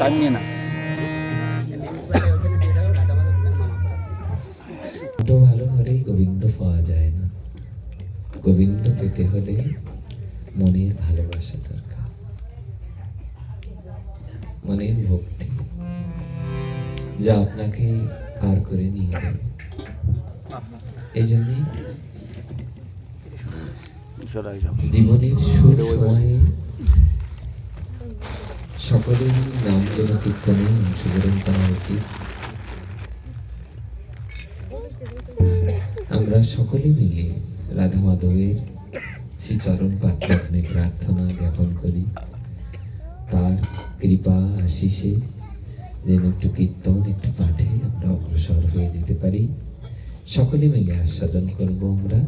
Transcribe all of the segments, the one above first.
Time নিয়ে না ভালো হলেই গোবিন্দ পাওয়া যায় না। গোবিন্দ পেতে হলে মনের ভালোবাসা দরকার, মনের ভক্তি, যা আপনাকে পার করে নিয়ে যাবে। এই জন্যই জীবনের সুর সময়ে সকলেই নাম কীর্তনে অংশগ্রহণ করা উচিত। আমরা সকলে মিলে রাধা মাধবের শ্রীচরণ পাত্রে প্রার্থনা জ্ঞাপন করি, তার কৃপা আশিসে যেন একটু কীর্তন একটু পাঠে আমরা অগ্রসর হয়ে যেতে পারি। সকলে মিলে আস্বাদন করব আমরা।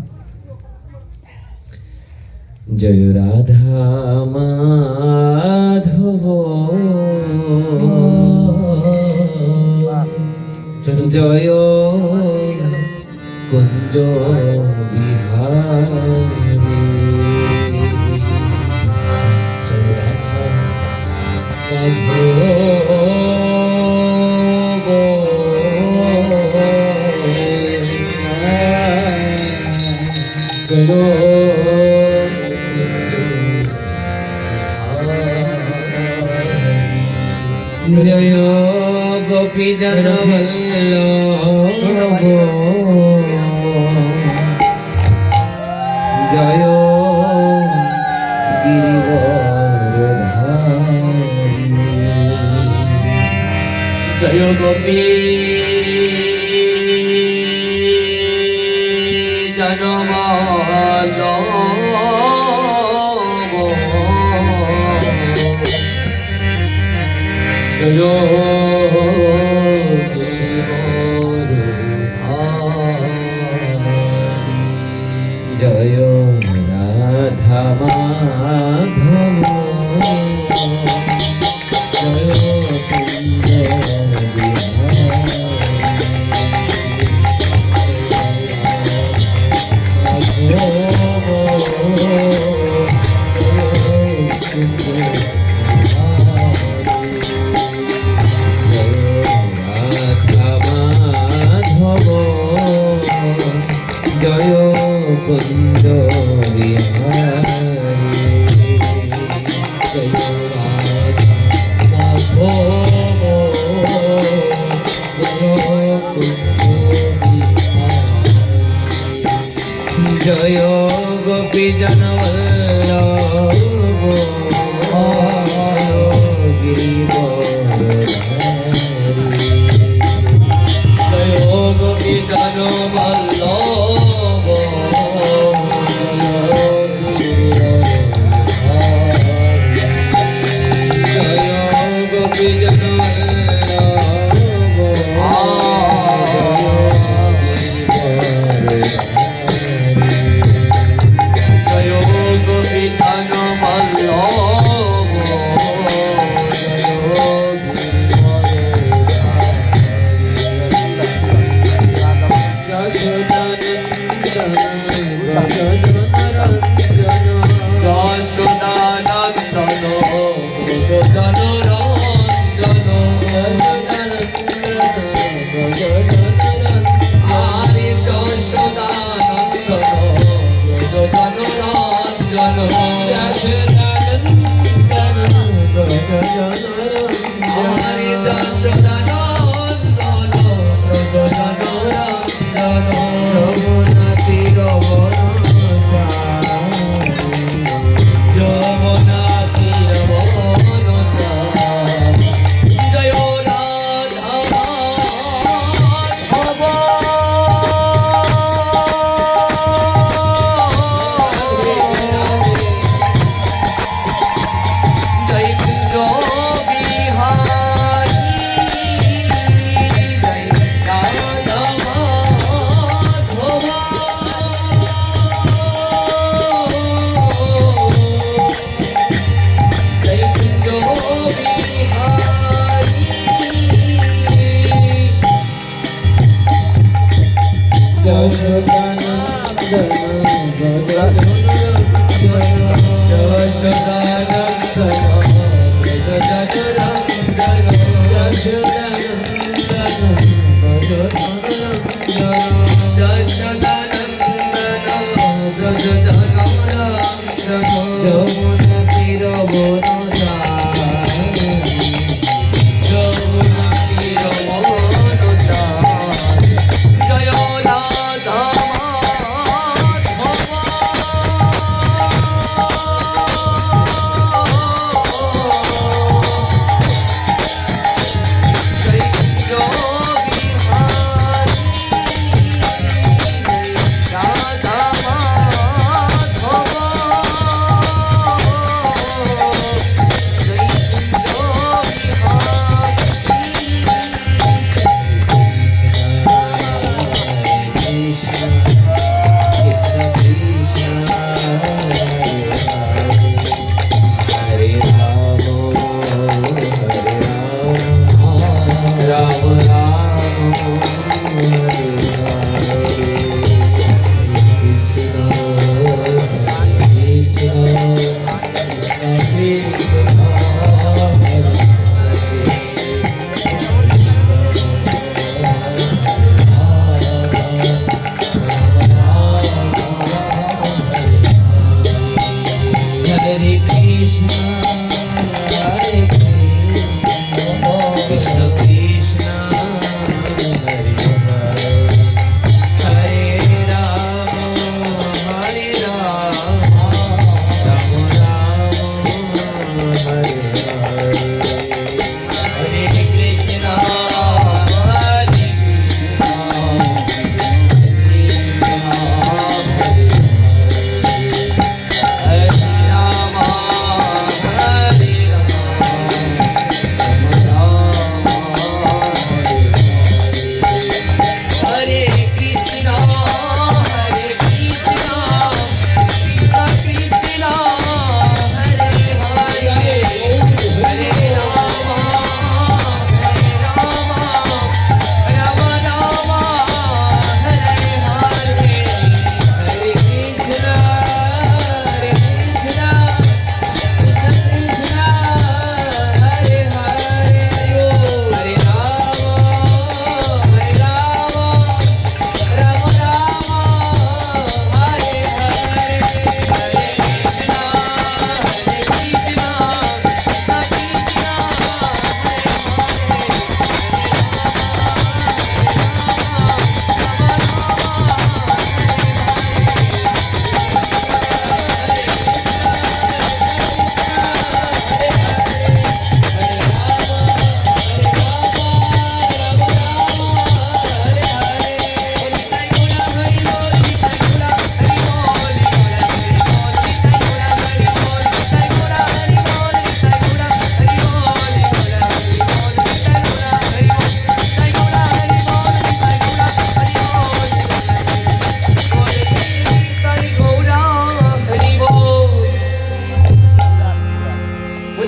জয় রাধা মাধব, জয় কুঞ্জ বিহার। জয় গোপী জন বল্লভ জয় গিরিবরধারী জয় গোপী জনমাল জয় জয় রাধা মাধব জয় কুঞ্জ জয় কুঞ্জ বিহারী জয় রাধা জয় কুঞ্জ জয় গোপী জনবল্লভ গিরিবরধারী জয় গোপী জনবল্লভ জয় গোপী জনবল্লভ জয় গোপী জনবল্লভ যশোদানন্দন জনরঞ্জন আরে যশোদানন্দন জনরঞ্জন আরে যশোদানন্দন জনরঞ্জন যমুনা তীর বনতা জয় রাধা মাধব জয় কুঞ্জ বিহারী জয় রাধা যমুনা তীর বনচারী যমুনা তীর বনতা জয় রাধা মাধব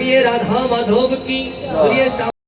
बोलिए राधा माधव की, बोलिए